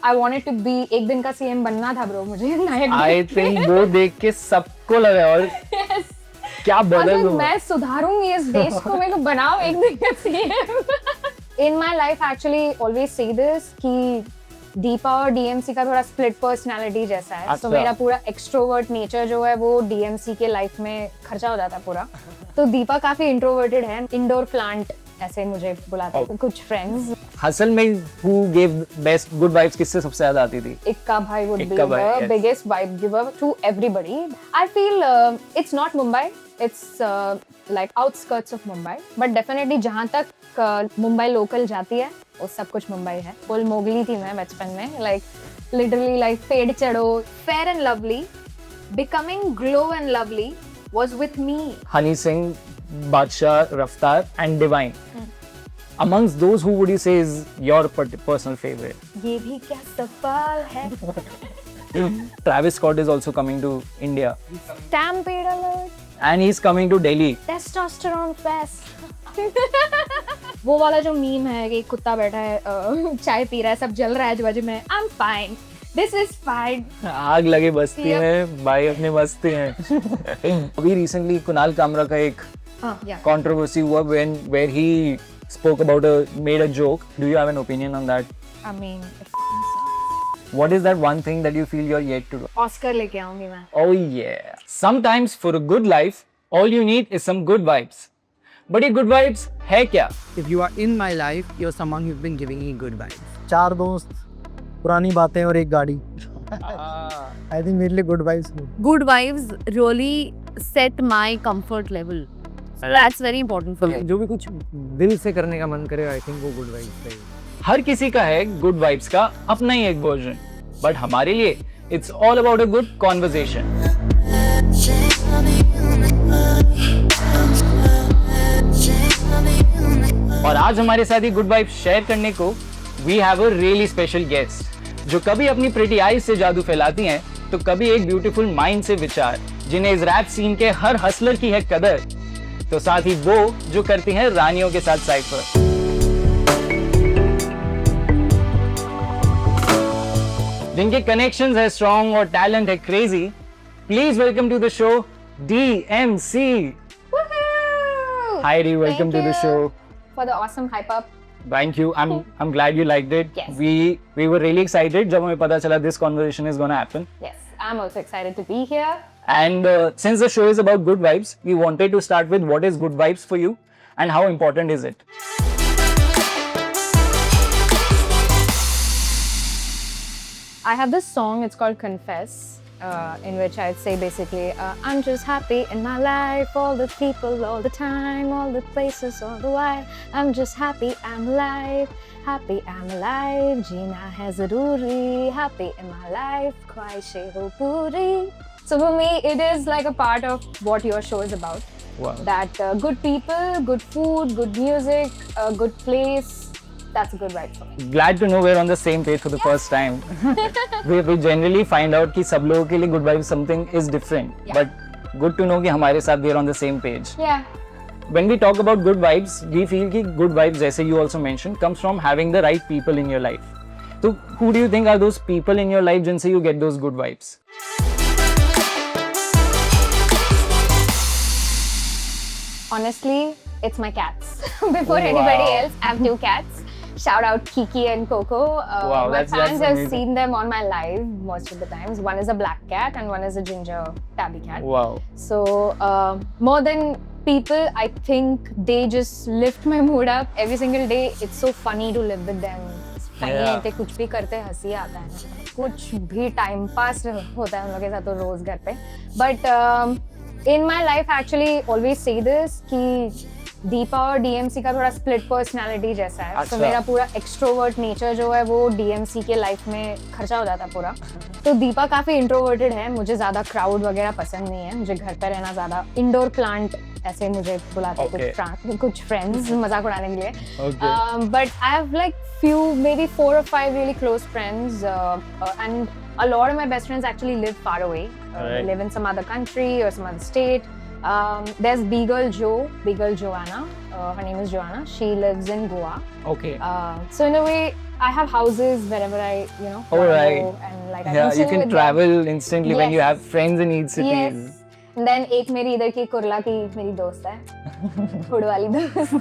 I wanted to be एक दिन का सीएम बनना था ब्रो मुझे नायक I think वो देख के सबको लगा और yes. क्या बदल हुआ मैं सुधारूंगी इस देश को मेरे को बनाओ एक दिन का CM In my life actually always say this कि दीपा और डीएमसी का थोड़ा स्प्लिट पर्सनालिटी जैसा है तो मेरा पूरा एक्सट्रोवर्ट नेचर जो है वो डीएमसी के लाइफ में खर्चा हो जाता पूरा तो दीपा काफी इंट्रोवर्टेड है इंडोर प्लांट ऐसे मुझे बुलाते हैं कुछ फ्रेंड्स हसल में who gave best good vibes किससे सबसे ज्यादा आती थी Ikka bhai would be the biggest vibe giver to everybody I feel it's not Mumbai it's like outskirts of Mumbai but definitely जहाँ तक मुंबई लोकल जाती है वो सब कुछ मुंबई है फुल मोगली थी मैं बचपन में like literally like पेड़ चढ़ो fair and lovely becoming glow and lovely was with me Honey Singh Badshah Raftar and Divine amongst those who would you say is your personal favorite ये भी क्या सवाल है Travis Scott is also coming to India Stampede alert and he's coming to Delhi testosterone fest वो वाला जो meme है कि कुत्ता बैठा है चाय पी रहा है सब जल रहा है आजू-बाजू में I'm fine This is fine आग लगे बस्ती में भाई अपने मस्ती हैं अभी recently कुणाल कामरा का एक controversy हुआ where he spoke about made a joke do you have an opinion on that I mean what is that one thing that you feel you're yet to do Oscar लेके आऊंगी मैं oh yeah sometimes for a good life all you need is some good vibes but ये good vibes है क्या if you are in my life you're someone who's been giving me good vibes 4 दोस्त पुरानी बातें और एक गाड़ी I think मेरे लिए good vibes good vibes really set my comfort level That's very important for me. जो भी कुछ दिल से करने का मन करे I think वो good vibes है हर किसी का है good vibes का अपना ही एक वर्जन बट हमारे लिए it's all about a good conversation और आज हमारे साथ ही गुड वाइब्स शेयर करने को we have a really special guest जो कभी अपनी प्रिटी आईज से जादू फैलाती हैं तो कभी एक ब्यूटीफुल माइंड से विचार जिन्हें इस रैप सीन के हर हसलर की है कदर तो साथ ही वो जो करती हैं रानियों के साथ साइफर जिनके कनेक्शंस है स्ट्रॉन्ग और टैलेंट है crazy please welcome to the show DeeMC Hi Dee, welcome to the show for the awesome hype up Thank you. I'm glad you liked it. Yes. We were really excited जब हमें पता चला this conversation is gonna happen. Yes, I'm also excited to be here. And since the show is about good vibes, we wanted to start with what is good vibes for you and how important is it? I have this song, it's called Confess, in which I'd say basically, I'm just happy in my life, all the people, all the time, all the places, all the while. I'm just happy, I'm alive, जीना है ज़रूरी, happy in my life, ख्वाहिशें हो पूरी. So for me, it is like a part of what your show is about. Wow. That good people, good food, good music, a good place, that's a good vibe for me. Glad to know we're on the same page for the first time. we generally find out कि सब लोगों के लिए good vibes something is different. Yeah. But good to know कि हमारे साथ we're on the same page. Yeah. When we talk about good vibes, we feel कि good vibes जैसे you also mentioned comes from having the right people in your life. So who do you think are those people in your life जिनसे you get those good vibes? Honestly, it's my cats. Before anybody else, I have 2 cats. Shout out Kiki and Coco. Wow, my that's fans have amazing. seen them on my live most of the times. One is a black cat and one is a ginger tabby cat. Wow. So more than people, I think they just lift my mood up every single day. It's so funny to live with them. Yeah. कुछ भी करते हंसी आता है कुछ भी time pass होता है उन लोगों के साथ तो रोज घर पे but in my life actually always say this कि दीपा और डीएमसी का थोड़ा स्प्लिट पर्सनालिटी जैसा है तो मेरा पूरा एक्सट्रोवर्ट नेचर जो है वो डीएमसी के लाइफ में खर्चा हो जाता पूरा तो दीपा काफी इंट्रोवर्टेड है मुझे ज्यादा क्राउड वगैरह पसंद नहीं है मुझे घर पे रहना ज्यादा इंडोर प्लांट ऐसे मुझे बुलाते हैं कुछ फ्रेंड्स मजाक उड़ाने के लिए but I have like few maybe 4 or 5 really close friends and a lot of my best friends actually live far away they live in some other country or some other state There's B-Girl Joanna. Her name is Joanna. She lives in Goa. Okay. So in a way, I have houses wherever I, Oh, wanna right. go, and like I Yeah, can you chill can with travel instantly when you Yes. have friends in each them. city. Yes. And then एक मेरी इधर की कुरला की मेरी दोस्त है, food वाली दोस्त.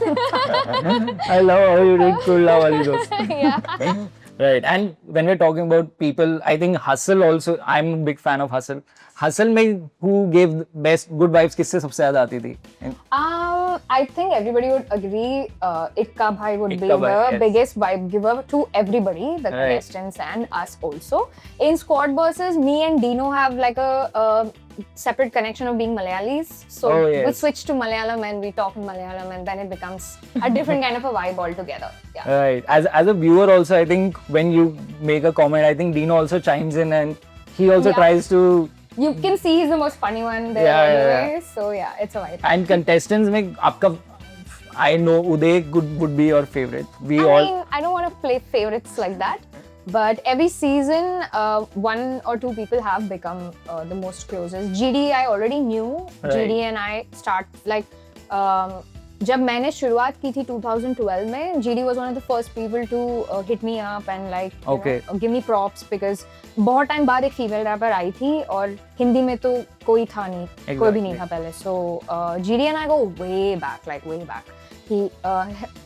I love how you did Kurla wali dost. Yeah. Right, and when we're talking about people, I think Hustle also, I'm a big fan of Hustle. Hustle में who gave the best good vibes किससे सबसे ज़्यादा आती थी? I think everybody would agree. Ikka bhai would be Ikka bhai, the yes. biggest vibe giver to everybody, the Right. contestants and us also. In squad versus, me and Dino have like a separate connection of being Malayalis. So Oh, we yes. switch to Malayalam and we talk in Malayalam, and then it becomes a different kind of a vibe altogether. Yeah. Right, as a viewer also, I think when you make a comment, I think Dino also chimes in and he also Yeah. tries to. You can see he's the most funny one there anyway. So yeah, it's a vibe. And contestants में आपका, I know Uday would be your favorite. I mean, I don't want to play favorites like that, but every season, one or two people have become the most closest. GD, I already knew. Right. GD and I start like जब मैंने शुरुआत की थी 2012 में, GD was one of the first people to hit me up and like Okay. give me props because बहुत time बाद एक female rapper I थी और हिंदी में तो कोई था नहीं, कोई भी नहीं था पहले. So GD and I go way back.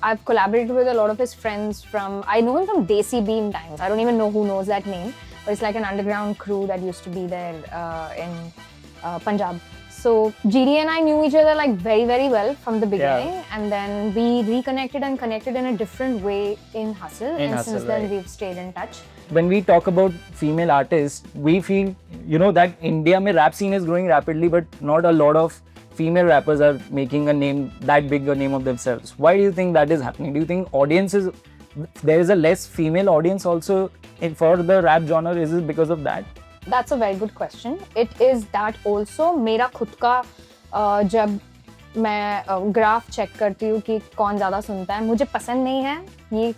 I've collaborated with a lot of his friends from, I know him from Desi Bean times. I don't even know who knows that name, but it's like an underground crew that used to be there in Punjab. So GD and I knew each other like very, very well from the beginning, and then we reconnected and connected in a different way in Hustle, and Hustle, since then right. we've stayed in touch. When we talk about female artists, we feel, that India mein rap scene is growing rapidly, but not a lot of female rappers are making a name, that big a name of themselves. Why do you think that is happening? Do you think there is a less female audience also for the rap genre? Is it because of that? That's a very good question. It is that also. मेरा खुद का जब मैं graph check करती हूँ कि कौन ज़्यादा सुनता है, मुझे पसंद नहीं है ये,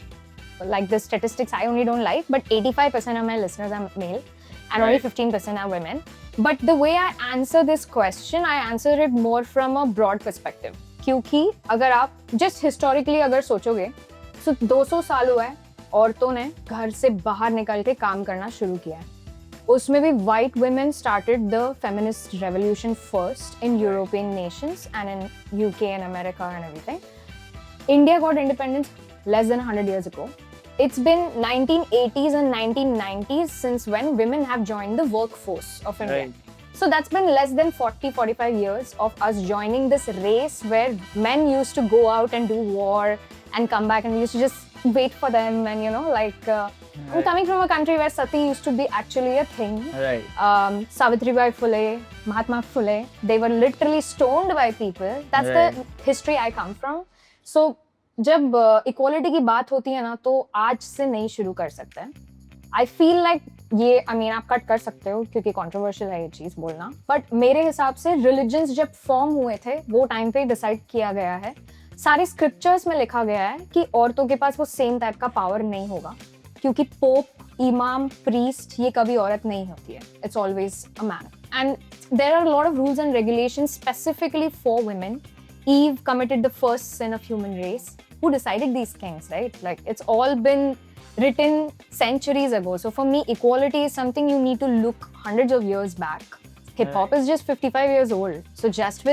like the statistics I only don't like, but 85% of my listeners are male and only 15% are women. But the way I answer this question, I answer it more from a broad perspective. क्योंकि अगर आप just historically अगर सोचोगे, so 200 साल हुआ है औरतों ने घर से बाहर निकल के काम करना शुरू किया है. उसमें भी white women started the feminist revolution first in European nations and in UK and America and everything. India got independence less than 100 years ago. It's been 1980s and 1990s since when women have joined the workforce of India. Right. So that's been less than 40-45 years of us joining this race where men used to go out and do war and come back, and we used to just wait for them, and I'm coming from a country where sati used to be actually a thing. Right. Savitribai Phule, Mahatma Phule, they were literally stoned by people. That's the history I come from. So जब equality की बात होती है ना, तो आज से नहीं शुरू कर सकते हैं. I feel like ये, I mean, आप कट कर सकते हो क्योंकि controversial है ये चीज़ बोलना, but मेरे हिसाब से religions जब form हुए थे, वो time पे decide किया गया है, सारे scriptures में लिखा गया है कि औरतों के पास वो same type का power नहीं होगा, क्योंकि pope, imam, priest ये कभी औरत नहीं होती है. It's always a man. And there are a lot of rules and regulations specifically for women. Eve committed the first sin of human race. Who decided these things, right? Like, it's all been written centuries ago. So for me, equality is something you need to look hundreds of years back. Hip hop is just 55 years old. So just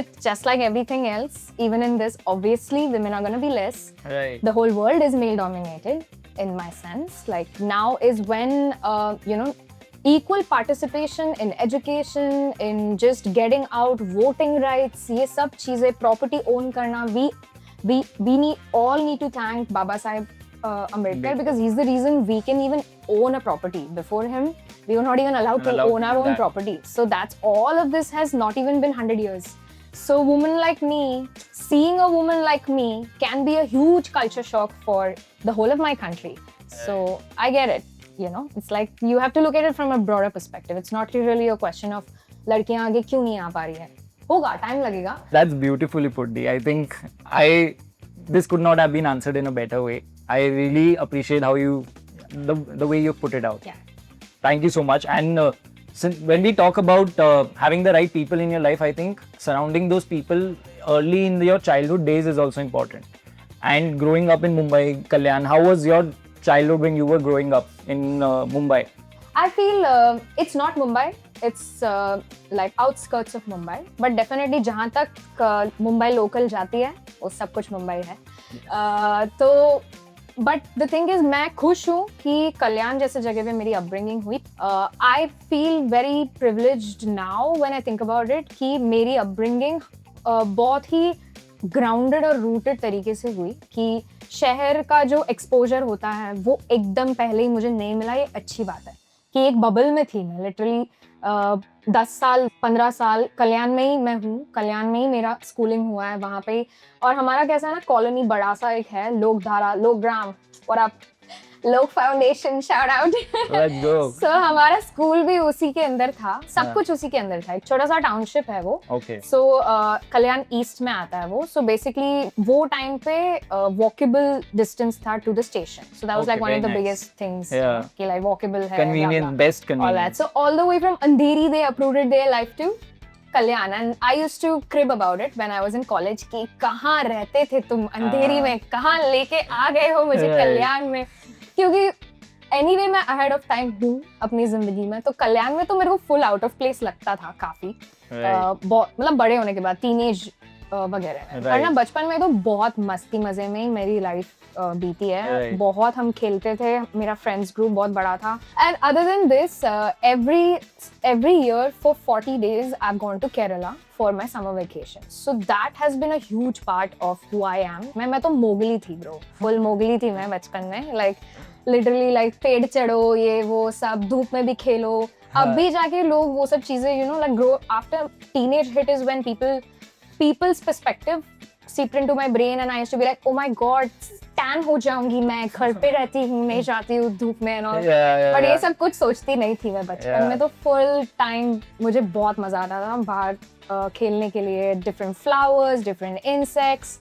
like everything else, even in this, obviously women are gonna be less. Right. The whole world is male dominated, in my sense. Like, now is when equal participation in education, in just getting out, voting rights, ये सब चीजें, property own करना, we all need to thank Baba Saheb Ambedkar, because he's the reason we can even own a property. Before him, we were not even allowed to own our own property. So that's all of this has not even been 100 years. So women like me, seeing a woman like me can be a huge culture shock for the whole of my country. So I get it. It's like you have to look at it from a broader perspective. It's not really a question of लड़कियां आगे क्यों नहीं आ पा रही है. होगा, time लगेगा. That's beautifully put, Dee. I think this could not have been answered in a better way. I really appreciate how the way you put it out. Yeah. Thank you so much. And Since when we talk about having the right people in your life, I think surrounding those people early in your childhood days is also important. And growing up in Mumbai, Kalyan, how was your childhood when you were growing up in Mumbai? I feel it's not Mumbai. It's like outskirts of Mumbai. But definitely जहाँ तक Mumbai local जाती है, वो सब कुछ Mumbai है. तो but the thing is मैं खुश हूँ कि कल्याण जैसे जगह पे मेरी अपब्रिंगिंग हुई. I feel very privileged now when I think about it कि मेरी अपब्रिंगिंग बहुत ही ग्राउंडेड और रूटेड तरीके से हुई कि शहर का जो एक्सपोजर होता है वो एकदम पहले ही मुझे नहीं मिला. ये अच्छी बात है कि एक बबल में थी मैं लिटरली 10 साल 15 साल कल्याण में ही मैं हूँ. कल्याण में ही मेरा स्कूलिंग हुआ है वहाँ पे. और हमारा कैसा है ना, कॉलोनी बड़ा सा एक है, लोकधारा, लोकग्राम और आप लोक foundation, shout out. Let's go. So, हमारा स्कूल भी उसी के अंदर था, सब कुछ उसी के अंदर था. एक छोटा सा टाउनशिप है वो. Okay. So, कल्याण ईस्ट में आता है वो. So basically वो टाइम पे वॉकेबल डिस्टेंस था to the station. So that was like one of the biggest things. कि like वॉकेबल है. Convenient, best convenient. All that. So all the way from Andheri they uprooted their life to Kalyan, and I used to crib about it when I was in college कि कहाँ रहते थे तुम अंधेरी में, कहाँ लेके आ गए हो मुझे कल्याण में. क्योंकि anyway मैं ahead of time हूँ अपनी जिंदगी में, तो कल्याण में तो मेरे को फुल आउट ऑफ प्लेस लगता था काफी. मतलब बड़े होने के बाद टीनेज वगैरह. और ना बचपन में तो बहुत मस्ती मजे में ही मेरी लाइफ बीती है. बहुत हम खेलते थे, मेरा फ्रेंड्स ग्रुप बहुत बड़ा था. And other than this every year for 40 days I've gone to Kerala for my summer vacation. So that has been a huge part of who I am. मैं तो मोगली थी ब्रो, फुल मोगली थी मैं बचपन में. Like literally like पेड़ चढ़ो, ये वो सब, धूप में भी खेलो. अब भी जाके लोग वो सब चीजें you know like grow after teenage hit is when people's perspective seeped into my brain and I used to be like, oh my god, tan हो जाऊंगी मैं, घर पे रहती हूँ, नहीं जाती हूँ धूप में and all. But ये सब कुछ सोचती नहीं थी मैं बचपन में. तो full time मुझे बहुत मजा आता था बाहर खेलने के लिए. Different flowers, different insects,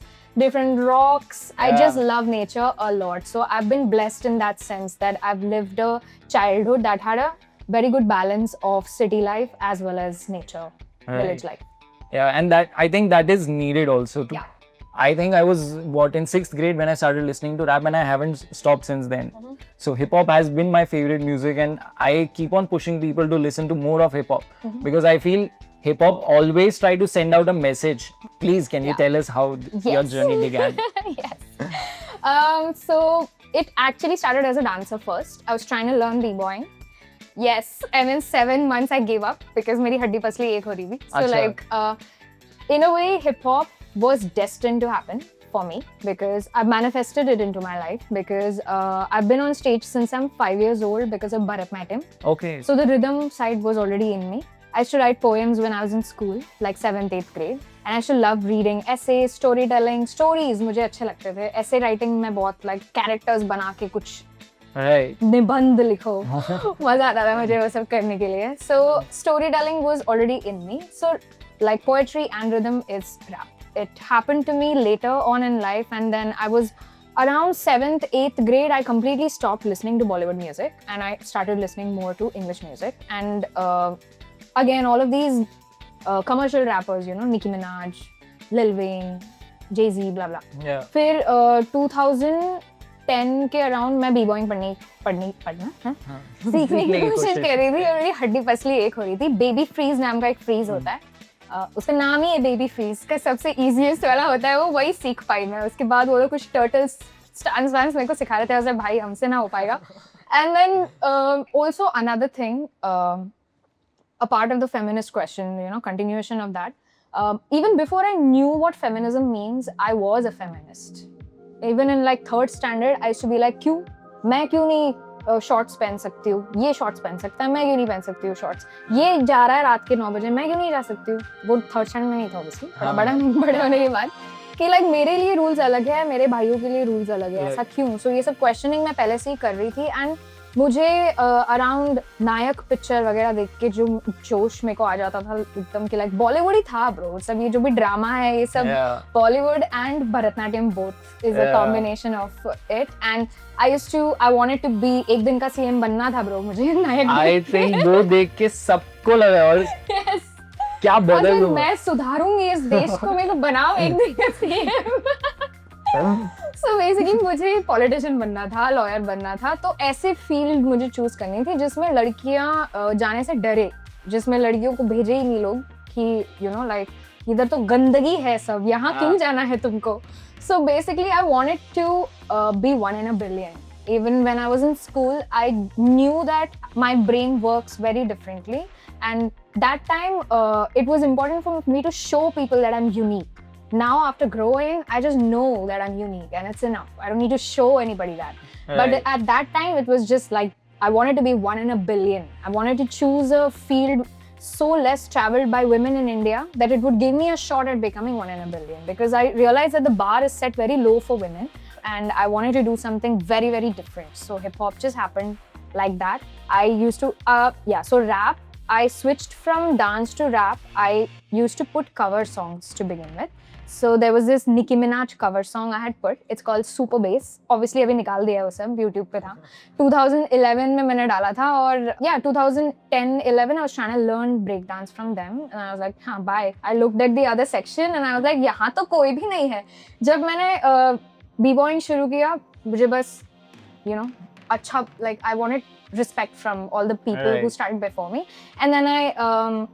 different rocks. I just love nature a lot. So I've been blessed in that sense that I've lived a childhood that had a very good balance of city life as well as nature, village life. Yeah, and that I think that is needed also too. Yeah. I think I was in 6th grade when I started listening to rap, and I haven't stopped since then. So hip hop has been my favorite music, and I keep on pushing people to listen to more of hip hop because I feel hip hop always try to send out a message. Please, can you tell us how your journey began? Yes. So it actually started as a dancer first. I was trying to learn b-boying. Yes, and in 7 months I gave up because मेरी हड्डी पसली एक हो रही थी. So like in a way hip hop was destined to happen for me because I manifested it into my life because I've been on stage since I'm 5 years old because of Bharatanatyam. Okay. So the rhythm side was already in me. I used to write poems when I was in school, like 7th, 8th grade. And I used to love reading essays, storytelling, stories मुझे अच्छे लगते थे. Essay writing में बहुत like characters बना के कुछ निबंध लिखो. मजा आता था मुझे वो सब करने के लिए. So storytelling was already in me. So like poetry and rhythm is rap. It happened to me later on in life, and then I was around 7th, 8th grade. I completely stopped listening to Bollywood music and I started listening more to English music. And again, all of these commercial rappers, you know, Nicki Minaj, Lil Wayne, Jay-Z, blah blah. Yeah. फिर 2010 के around मैं B-Boeing पढ़ना सीखने की कोशिश कर रही थी और मेरी हड्डी पसली एक हो रही थी. बेबी फ्रीज नाम का एक फ्रीज होता है, उसका नाम ही है बेबी फ्रीज. का सबसे इजीएस्ट वाला होता है वो, वही सीख पाई मैं. उसके बाद वो लोग कुछ टर्टल्स स्टांस वांस मेरे को सिखा रहे थे. ऐसे भाई हमसे ना हो पाएगा. And then also another thing, a part of the feminist question, you know, continuation of that. Even before I knew what feminism means, I was a feminist. Even in like 3rd standard, I used to be like, क्यों मैं क्यों नहीं shorts पहन सकती हूँ, ये shorts पहन सकता है, मैं क्यों नहीं पहन सकती हूँ शॉर्ट्स, ये जा रहा है रात के 9 बजे, मैं क्यों नहीं जा सकती हूँ. वो 3rd स्टैंडर्ड में नहीं था ऑब्वियसली, बड़े होने के बाद कि लाइक मेरे लिए रूल्स अलग है, मेरे भाइयों के लिए रूल्स अलग है, ऐसा क्यों. सो ये सब क्वेश्चनिंग मैं पहले से ही कर रही थी. एंड मुझे अराउंड नायक पिक्चर वगैरह देख के जो जोश मेरे को आ जाता था एकदम कि लाइक बॉलीवुड ही था ब्रो, सब ये जो भी ड्रामा है ये सब Bollywood and Bharatanatyam both is a combination of it and I wanted to be एक दिन का सीएम बनना था ब्रो मुझे नायक। आई थिंक वो देख के सबको लगा और yes. क्या बदल अगर मैं सुधारूंगी इस देश को, मेरे को बनाओ एक दिन का सीएम। सो बेसिकली मुझे पॉलिटिशियन बनना था, लॉयर बनना था, तो ऐसे फील्ड मुझे चूज करनी थी जिसमें लड़कियां जाने से डरे, जिसमें लड़कियों को भेजे ही नहीं लोग कि यू नो लाइक इधर तो गंदगी है सब, यहाँ क्यों जाना है तुमको। So basically I wanted to be one in a billion. Even when I was in school, I knew that my brain works very differently, and that time it was important for me to show people that I'm unique. Now after growing, I just know that I'm unique and it's enough. I don't need to show anybody that. Right. But at that time, it was just like I wanted to be one in a billion. I wanted to choose a field so less traveled by women in India that it would give me a shot at becoming one in a billion, because I realized that the bar is set very low for women. And I wanted to do something very, very different. So hip hop just happened like that. I used to, so rap, I switched from dance to rap. I used to put cover songs to begin with. So there was this Nicki Minaj cover song I had put. It's called Super Bass. Obviously अभी निकाल दिया है वो सब, YouTube पे था. 2011 में मैंने डाला था और 2010-11 I was trying to learn breakdance from them. And I was like, हाँ bye. I looked at the other section and I was like, यहाँ तो कोई भी नहीं है. जब मैंने b-boying शुरू किया, मुझे बस अच्छा, like I wanted respect from all the people who started before me, and then I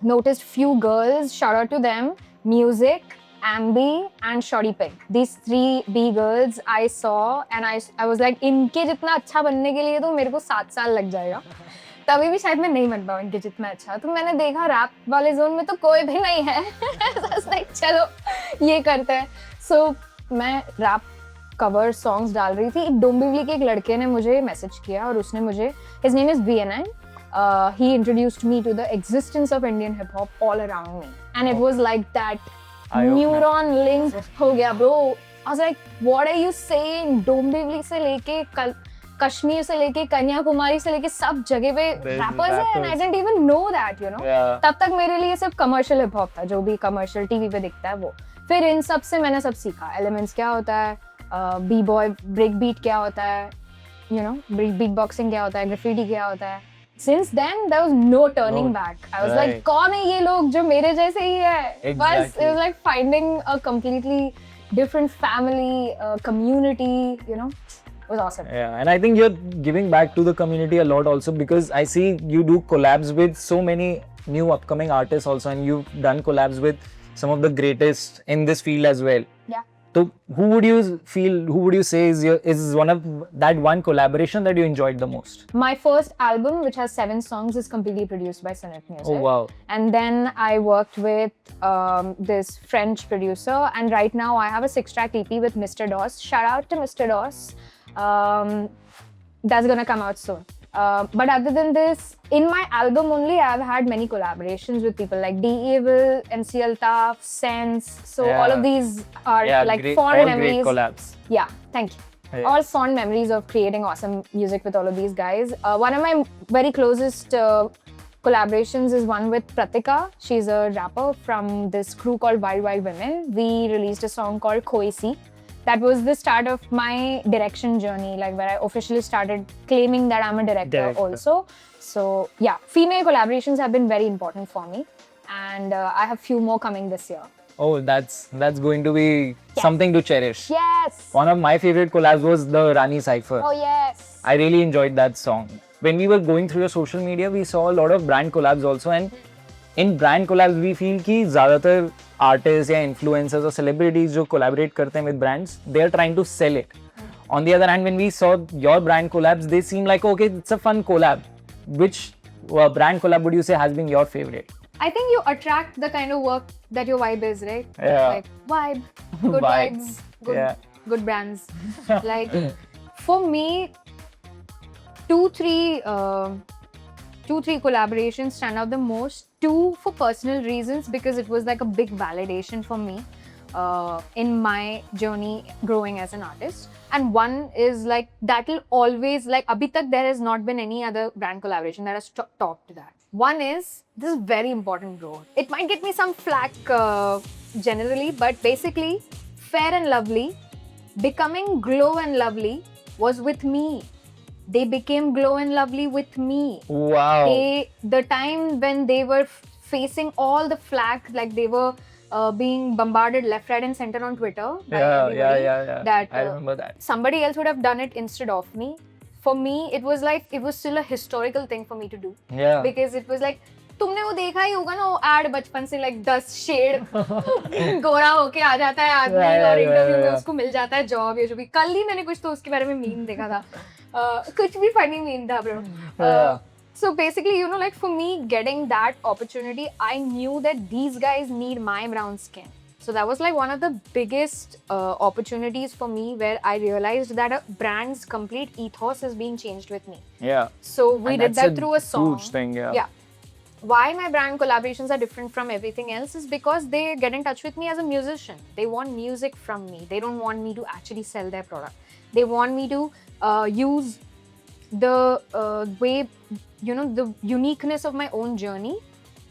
noticed few girls, shout out to them, Music, Ambi and Shorty Pig. These 3 B girls I saw and I was like, इनके जितना अच्छा बनने के लिए तो मेरे को 7 साल लग जाएगा, तभी भी शायद मैं नहीं बन पाऊँ इनके जितना अच्छा। तो मैंने देखा रैप वाले जोन में तो कोई भी नहीं है, like, चलो ये करते हैं। So मैं रैप कवर सॉन्ग्स डाल रही थी, डोंबिवली के एक लड़के ने मुझे मैसेज किया और उसने मुझे, his name is VNN, he introduced me to the existence of Indian hip hop all around me, and it was like that neuron link हो गया bro. I was like, what are you saying? Dombivli से लेके कश्मीर से लेके कन्याकुमारी से लेके सब जगह पे रैपर्स हैं, and I didn't even know that, you know. तब तक मेरे लिए सिर्फ कमर्शियल हिप हॉप था, जो भी कमर्शियल टीवी पे दिखता है वो। फिर इन सब से मैंने सब सीखा, एलिमेंट्स क्या होता है, बी बॉय ब्रेक बीट क्या होता है, यू नो बीट बॉक्सिंग क्या होता है, ग्राफिटी क्या होता है। Since then there was no turning back. I was like, कौन है ये लोग जो मेरे जैसे ही है। बस it was like finding a completely different family, community, you know. It was awesome. Yeah, and I think you're giving back to the community a lot also, because I see you do collabs with so many new upcoming artists also, and you've done collabs with some of the greatest in this field as well. Yeah. So who would you say is one of that one collaboration that you enjoyed the most? My first album, which has 7 songs, is completely produced by Sunit Music. Oh wow. And then I worked with this French producer, and right now I have a 6-track EP with Mr. Doss. Shout out to Mr. Doss. That's gonna come out soon. But other than this, in my album only, I've had many collaborations with people like D-Evil, MC Altaf, Sense. So all of these are like fond memories. Great collabs. Yeah, thank you. All fond memories of creating awesome music with all of these guys. One of my very closest collaborations is one with Pratika. She's a rapper from this crew called Wild Wild Women. We released a song called Koisi. That was the start of my direction journey, like where I officially started claiming that I'm a director also. So yeah, female collaborations have been very important for me, and I have few more coming this year. Oh, that's going to be something to cherish. Yes. One of my favorite collabs was the Rani Cypher. Oh yes. I really enjoyed that song. When we were going through your social media, we saw a lot of brand collabs also, and in brand collabs we feel कि ज़्यादातर artists या influencers or celebrities जो collaborate करते हैं with brands, they are trying to sell it. On the other hand, when we saw your brand collabs, they seem like, okay, it's a fun collab. Which brand collab would you say has been your favorite? I think you attract the kind of work that your vibe is, right? Yeah. Like vibe, good vibes, good brands. Like for me, 2-3 collaborations stand out the most. 2 for personal reasons, because it was like a big validation for me in my journey growing as an artist. and one is like that will always like abhi tak there has not been any other brand collaboration that has topped that. One is, this is very important, bro. It might get me some flack generally, but basically Fair and Lovely becoming Glow and Lovely was with me. They became Glow and Lovely with me. Wow. The time when they were facing all the flack, like they were being bombarded left, right, and center on Twitter. By everybody, Yeah. That I remember that. somebody else would have done it instead of me. For me, it was like it was still a historical thing for me to do. Yeah. Because it was like, तुमने वो देखा ही होगा ना वो add बचपन से like 10 shade गोरा होके आ जाता है आदमी और इंटरव्यू में उसको मिल जाता है जॉब या जो भी. कल ही मैंने कुछ तो उसके बारे में मीम देखा था. कुछ भी फनी मीम था bro. So basically, you know, like for me getting that opportunity, I knew that these guys need my brown skin. So that was like one of the biggest opportunities for me, where I realized that a brand's complete ethos is being changed with me. Yeah. So we And did that's that through a song. Huge thing, yeah. Yeah. Why my brand collaborations are different from everything else is because they get in touch with me as a musician. They want music from me. They don't want me to actually sell their product. They want me to use the way, you know, the uniqueness of my own journey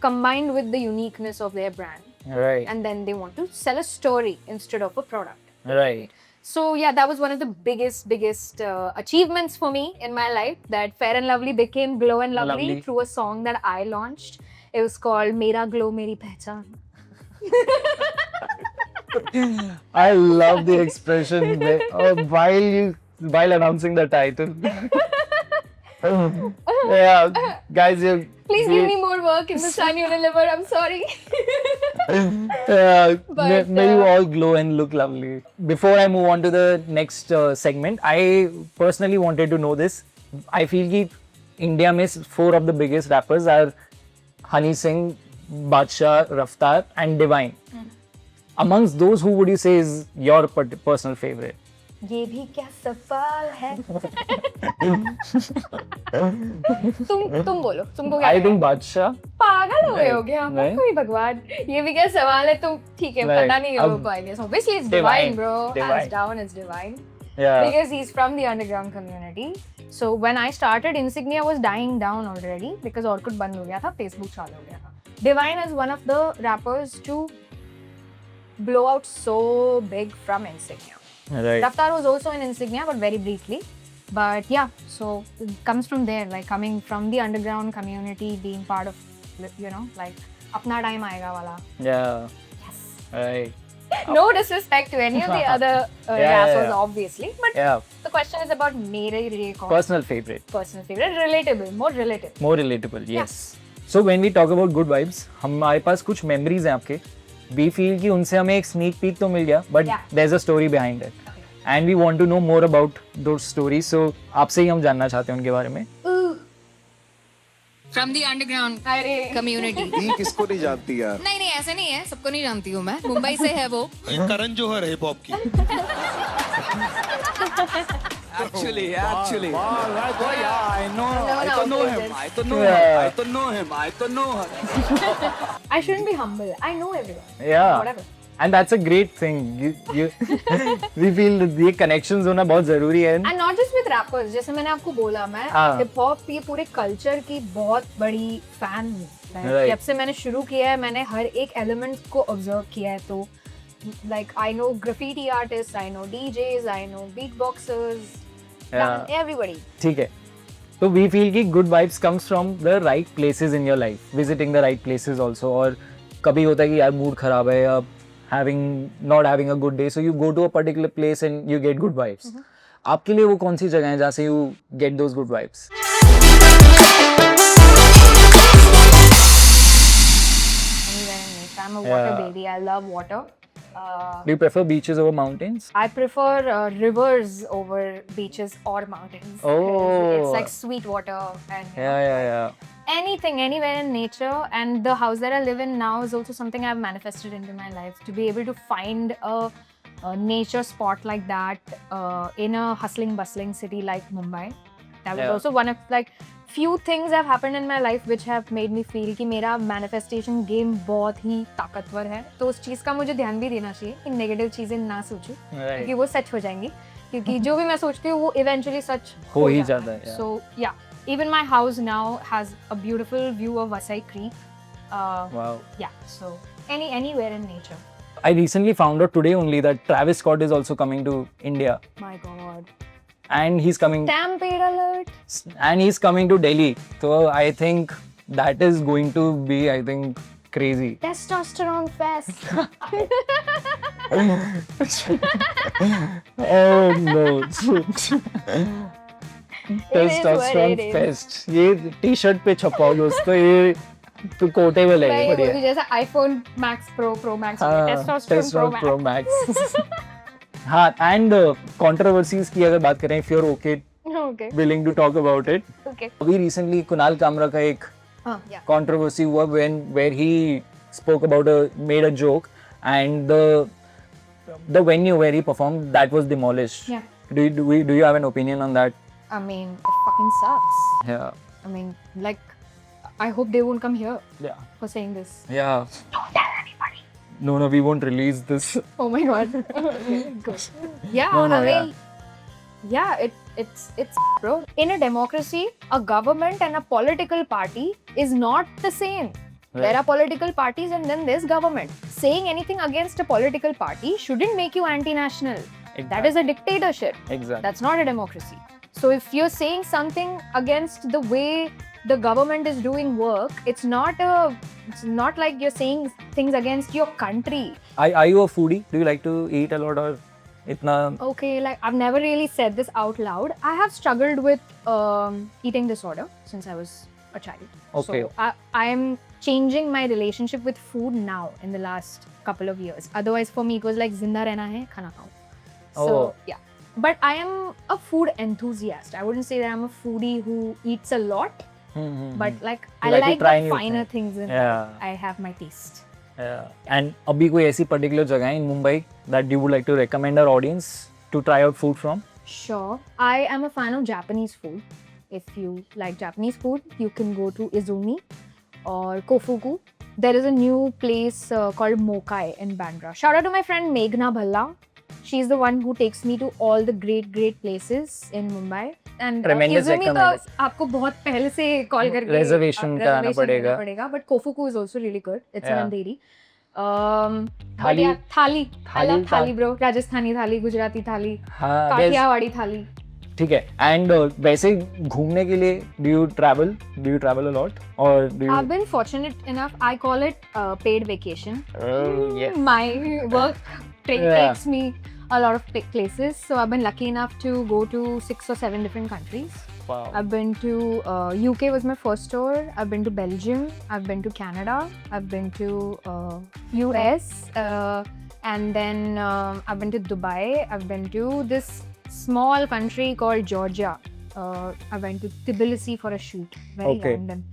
combined with the uniqueness of their brand. Right. And then they want to sell a story instead of a product. Right. So yeah, that was one of the biggest achievements for me in my life, that Fair and Lovely became Glow and Lovely through a song that I launched. It was called Mera Glow Meri Pehchan. I love the expression while announcing the title. Yeah, guys, Please give me more work in the Sun Unilever. I'm sorry. May you all glow and look lovely. Before I move on to the next segment, I personally wanted to know this. I feel that India में 4 of the biggest rappers are Honey Singh, Badshah, Raftaar, and Divine. Amongst those, who would you say is your personal favorite? ये भी क्या सवाल है. तुम बोलो, तुमको क्या I think Badshah. पागल हो गए हो क्या? नहीं. कोई भगवान, ये भी क्या सवाल है. तुम ठीक है, पता नहीं होगा I guess. Obviously it's Divine, bro. Hands down, it's Divine. Yeah. Because he's from the underground community. So when I started, Insignia was dying down already because Orkut बंद हो गया था, Facebook चालू हो गया था. Divine is one of the rappers to blow out so big from Insignia. Right. Raftaar was also in Insignia, but very briefly. But yeah, so it comes from there, like coming from the underground community, being part of, you know, like apna time aayega wala. Yeah. Yes. Right. No disrespect to any of the other rappers, obviously, but the question is about mere personal favorite. Personal favorite, relatable, more relatable. More relatable, yes. So when we talk about good vibes, हमारे पास कुछ memories हैं आपके. We feel कि उनसे हमें एक sneak peek तो मिल गया, but there's a story behind it. Okay. And we want to know more about those stories. So आपसे ही हम जानना चाहते हैं उनके बारे में. From the underground community. दी किसको नहीं जानती यार? नहीं नहीं ऐसे नहीं है, सबको नहीं जानती हूँ मैं. मुंबई से है वो. करण जौहर है हिप हॉप की. Actually, I know him. I shouldn't be humble. I know everyone. Yeah. Whatever. And that's a great thing. We feel that ये connections होना बहुत जरूरी है. And not just with rappers. जैसे मैंने आपको बोला, मैं hip hop ये पूरे culture की बहुत बड़ी fan हूँ. जब से मैंने शुरू किया है, मैंने हर एक element को observe किया है. तो like I know graffiti artists, I know DJs, I know beatboxers, everybody. ठीक है. So we feel कि good vibes comes from the right places in your life, visiting the right places also. और कभी होता है कि यार mood खराब है या not having a good day, so you go to a particular place and you get good vibes. आपके लिए वो कौन सी जगह है जहाँ से you get those good vibes? Anywhere in nature. I'm a water baby. I love water. Do you prefer beaches over mountains? I prefer rivers over beaches or mountains. Oh. It's like sweet water and Yeah. anything, anywhere in nature. And the house that I live in now is also something I've manifested into my life. To be able to find a nature spot like that in a hustling, bustling city like Mumbai. That was also one of like few things have happened in my life which have made me feel कि मेरा manifestation game बहुत ही ताकतवर है. तो उस चीज़ का मुझे ध्यान भी देना चाहिए कि negative चीज़ें ना सोचूं क्योंकि वो सच हो जाएंगी. क्योंकि जो भी मैं सोचती हूँ वो eventually सच हो ही जाता है, yeah. So yeah, even my house now has a beautiful view of Vasai Creek. Wow. Yeah, so anywhere in nature. I recently found out today only that Travis Scott is also coming to India, My God. and he's coming Stampede alert. to Delhi. So I think that is going to be, I think, crazy. Testosterone fest. Oh no. It is what Testosterone it is. fest. ये T-shirt पे छपाओ दोस्तों, ये तो quotable है, वही बढ़िया. बोली जैसा iPhone Max Pro Max हाँ, Testosterone Pro Max. हाँ, and controversies की अगर बात करें, if you're okay, Okay. willing to talk about it. Okay. अभी recently कुणाल कामरा का एक Yeah. controversy हुआ where he spoke about made a joke, and the venue where he performed, that was demolished. Yeah. Do you have an opinion on that? I mean, it fucking sucks. Yeah. I mean, like, I hope they won't come here Yeah. for saying this. Yeah. Don't tell anybody. No, we won't release this. Oh my God. Okay, good. Yeah, No, I yeah. mean, yeah, it's bro. In a democracy, a government and a political party is not the same. Right. There are political parties and then there's government. Saying anything against a political party shouldn't make you anti-national. That is a dictatorship. Exactly. That's not a democracy. So if you're saying something against the way the government is doing work, it's not like you're saying things against your country. Are you a foodie? Do you like to eat a lot or itna? Okay, like I've never really said this out loud. I have struggled with eating disorder since I was a child. Okay. So I am changing my relationship with food now in the last couple of years. Otherwise, for me, it was like zinda rehna hai, khana khao. So Oh. yeah. But I am a food enthusiast. I wouldn't say that I'm a foodie who eats a lot. But like I like to like try the new finer things. things in Yeah. I have my taste. Yeah. And अभी कोई ऐसी particular जगह है in Mumbai that you would like to recommend our audience to try out food from? Sure. I am a fan of Japanese food. If you like Japanese food, you can go to Izumi or Kofuku. There is a new place called Mokai in Bandra. Shout out to my friend Meghna Bhalla. She's the one who takes me to all the great places in Mumbai. And Tremendous Izumi तो recommendation. आपको बहुत पहले से call करके Reservation कराना पड़ेगा. But Kofuku is also really good. It's Yeah. in Andheri. थाली. Yeah, thali. I love थाली, thali, bro. Rajasthani thali, Gujarati thali, हाँ, Kathiawadi thali. ठीक है. And वैसे घूमने के लिए do you travel? Do you travel a lot? Or do you? I've been fortunate enough. I call it paid vacation. Oh, yes. My work Yeah. takes me a lot of places. So I've been lucky enough to go to 6 or 7 different countries. Wow. I've been to UK was my first tour. I've been to Belgium. I've been to Canada. I've been to US. And then I've been to Dubai. I've been to this small country called Georgia. I went to Tbilisi for a shoot. Very Okay. random.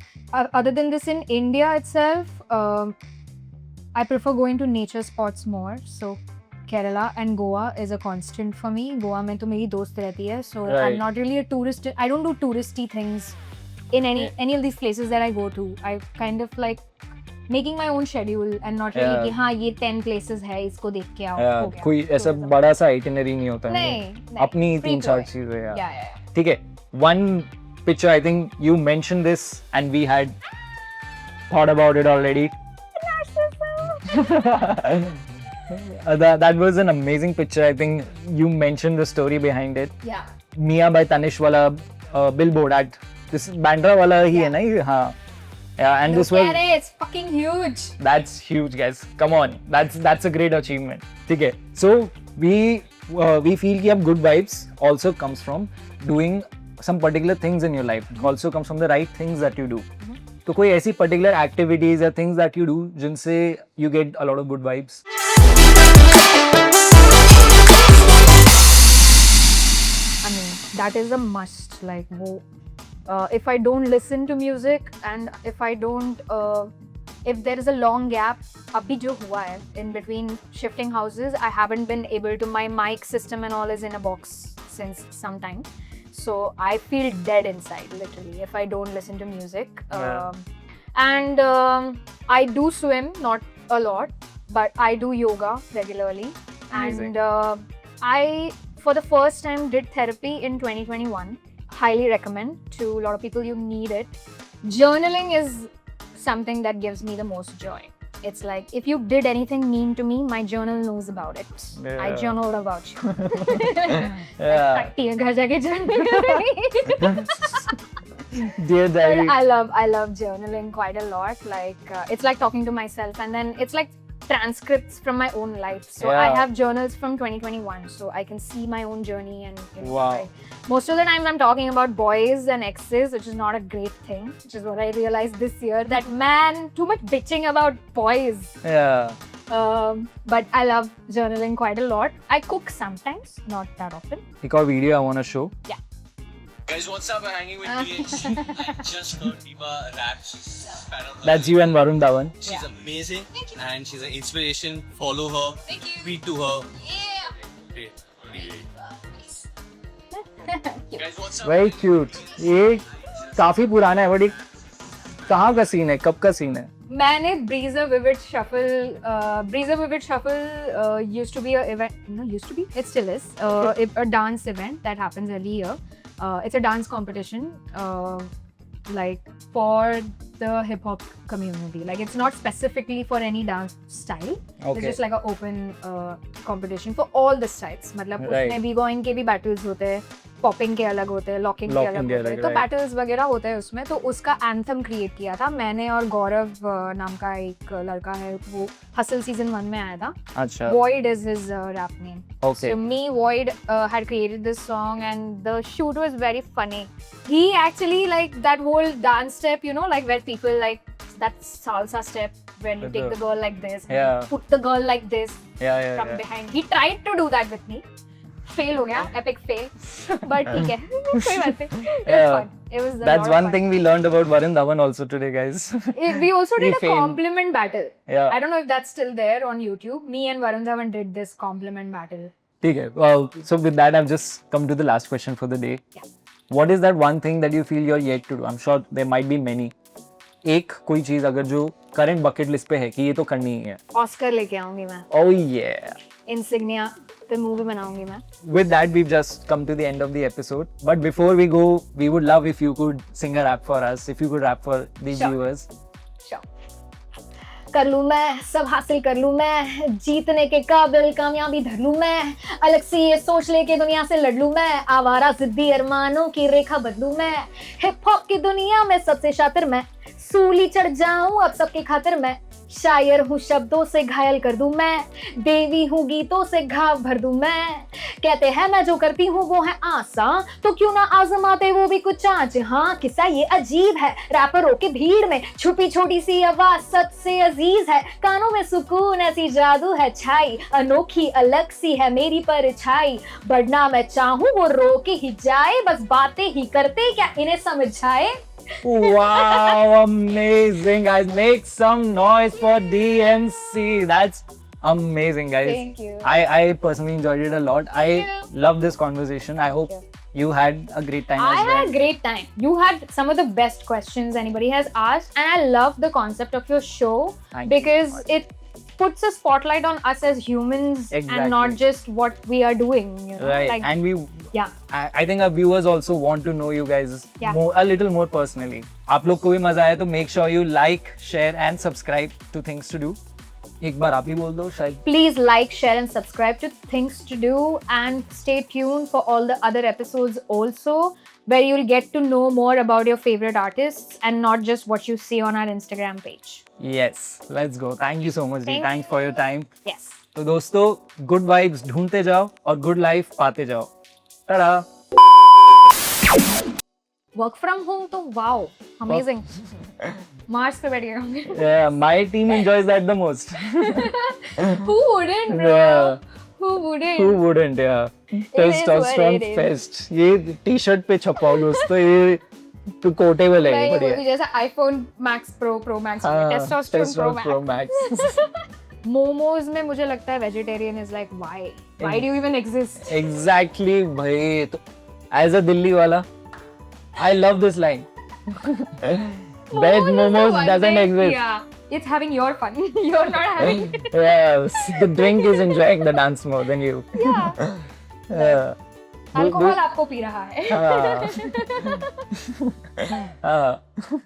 Other than this, in India itself, I prefer going to nature spots more. So Kerala and Goa is a constant for me. Goa mein to meri dost rehti hai, so Right. I'm not really a tourist. I don't do touristy things in any of these places that I go to. I kind of like making my own schedule and not really Yeah. कि हाँ ये 10 places है इसको देख के आओ हो गया. कोई ऐसा Tourism. बड़ा सा itinerary नहीं होता है. नहीं, अपनी free 3-4 flow. चीजें यार. Yeah. ठीक है. One picture, I think you mentioned this and we had thought about it already. That was an amazing picture. I think you mentioned the story behind it. Yeah. Mia by Tanish wala billboard at this Bandra wala hi hai na ye? हाँ. Yeah, and this Look was at it, it's fucking huge. that's huge, guys. Come on, that's a great achievement. ठीक है. So we feel कि अब good vibes also comes from doing some particular things in your life. Also comes from the right things that you do. तो कोई ऐसी particular activities or things that you do जिनसे you get a lot of good vibes. I mean, that is a must. Like, if I don't listen to music and if I don't, if there is a long gap, abhi jo hua hai, in between shifting houses, I haven't been able to, my mic system and all is in a box since some time. So I feel dead inside, literally, if I don't listen to music. Yeah. And I do swim, not a lot, but I do yoga regularly. Amazing. And for the first time did therapy in 2021. Highly recommend to a lot of people. You need it. Journaling is something that gives me the most joy. It's like if you did anything mean to me, my journal knows about it. Yeah. I journaled about you. Yeah. घर जाके journal. Dear diary. I love journaling quite a lot. Like it's like talking to myself, and then it's like transcripts from my own life. So I Yeah. have journals from 2021, so I can see my own journey. And Wow. most of the time I'm talking about boys and exes, which is not a great thing. Which is what I realized this year. That man, too much bitching about boys. Yeah. But I love journaling quite a lot. I cook sometimes, not that often. एक और video I want to show. Guys, what's up? We're hanging with DeeMC. I just heard Diva rap. She's a fan of her. That's you and Varun Dhawan. She's amazing and she's an inspiration. Follow her. Thank you. Tweet to her. Yeah. Great. Guys, what's up? Very cute. ये काफी पुराना है, but ये कहाँ का scene है? कब का scene है? मैंने Breezer Vivid Shuffle used to be a event. No, used to be. It still is. A dance event that happens every year. It's a dance competition, like for the hip hop community. Like it's not specifically for any dance style. Okay. It's just like an open competition for all the styles. मतलब Right. उसमें B-going के भी battles होते हैं, popping के अलग होते हैं, locking के अलग होते हैं, तो right. battles वगैरह होते हैं उसमें. तो उसका anthem create किया था मैंने और गौरव नाम का एक लड़का है, वो Hustle season 1 में आया था. अच्छा. Void is his rap name. Okay. So me, Void had created this song, and the shoot was very funny. He actually like that whole dance step, you know, like where people like that salsa step when you take the girl like this, Yeah. and put the girl like this Yeah. from behind. He tried to do that with me. Fail हो गया, epic fail. But ठीक है, कोई बात नहीं. It was fun. It was a That's lot of one fun. thing we learned about Varun Dhawan also today, guys. We also did He a failed. compliment battle. Yeah. I don't know if that's still there on YouTube. Me and Varun Dhawan did this compliment battle. ठीक है. Well, so with that, I've just come to the last question for the day. Yeah. What is that one thing that you feel you're yet to do? I'm sure there might be many. एक कोई चीज अगर जो current bucket list पे है कि ये तो करनी ही है. Oscar लेके आऊंगी मैं. Oh yeah. Insignia पे मूवी बनाऊंगी मैं. With that, we've just come to the end of the episode. But before we go, we would love if you could sing a rap for us. If you could rap for the Sure. viewers. Sure. कर लूँ मैं, सब हासिल कर लूँ मैं, जीतने के काबिल कामयाबी धर लूँ मैं, अलग सी ये सोच लेके दुनिया से लड़ लूँ मैं, आवारा जिद्दी अरमानों की रेखा बदलूँ मैं, हिप हॉप की दुनिया में सबसे शातिर मैं, सूली चढ़ जाऊं अब सबके खातिर मैं, शायर हूँ शब्दों से घायल कर दूं मैं, देवी हूँ गीतों से घाव भर दूं मैं, कहते हैं मैं जो करती हूँ वो है आसान, तो क्यों ना आजमाते वो भी कुछ आँच. हाँ किस्सा ये अजीब है, रैपरों की भीड़ में छुपी छोटी सी आवाज सच से अजीज है, कानों में सुकून ऐसी जादू है छाई, अनोखी अलग सी है मेरी परछाई, बढ़ना मैं चाहूँ वो रोके ही जाए, बस बातें ही करते क्या इन्हें समझाए. Wow, amazing, guys. Make some noise for DeeMC. That's amazing, guys. Thank you. I personally enjoyed it a lot. I love this conversation. I hope you had a great time I as well. had a great time. You had some of the best questions anybody has asked, and I love the concept of your show Thank you because so much. it puts a spotlight on us as humans and not Exactly. just what we are doing. You know? Right, Like, and we, yeah. I think our viewers also want to know you guys Yeah. a little more personally. आप लोग को भी मजा आया तो make sure you like, share and subscribe to Things to Do. एक बार आप ही बोल दो शायद. Please like, share, and subscribe to Things to Do, and stay tuned for all the other episodes also, where you'll get to know more about your favorite artists and not just what you see on our Instagram page. Yes, let's go. Thank you so much, Dee. Thank Thanks for your time. Yes. तो दोस्तों good vibes ढूंढते जाओ और good life पाते जाओ. Tata. Work from home तो wow, amazing. Mars पे बैठ गए होंगे. Yeah, my team enjoys that the most. Who wouldn't, bro? Yeah. Who wouldn't? Who wouldn't? Yeah. is what Testosterone it is. fest. ये टी-शर्ट पे छपाओ दोस्तों, ये तो कोटेबल है ये Like, बढ़िया. जैसा iPhone Max Pro Max, हाँ, Testosterone Pro Max. Max. Momos में मुझे लगता है vegetarian is like why do you even exist? Exactly भाई. तो as a दिल्ली वाला, I love this line. Veg momos doesn't exist. Yeah, it's having your fun. You're not having. Yes, the drink is enjoying the dance more than you. Yeah. Alcohol आपको P रहा है हाँ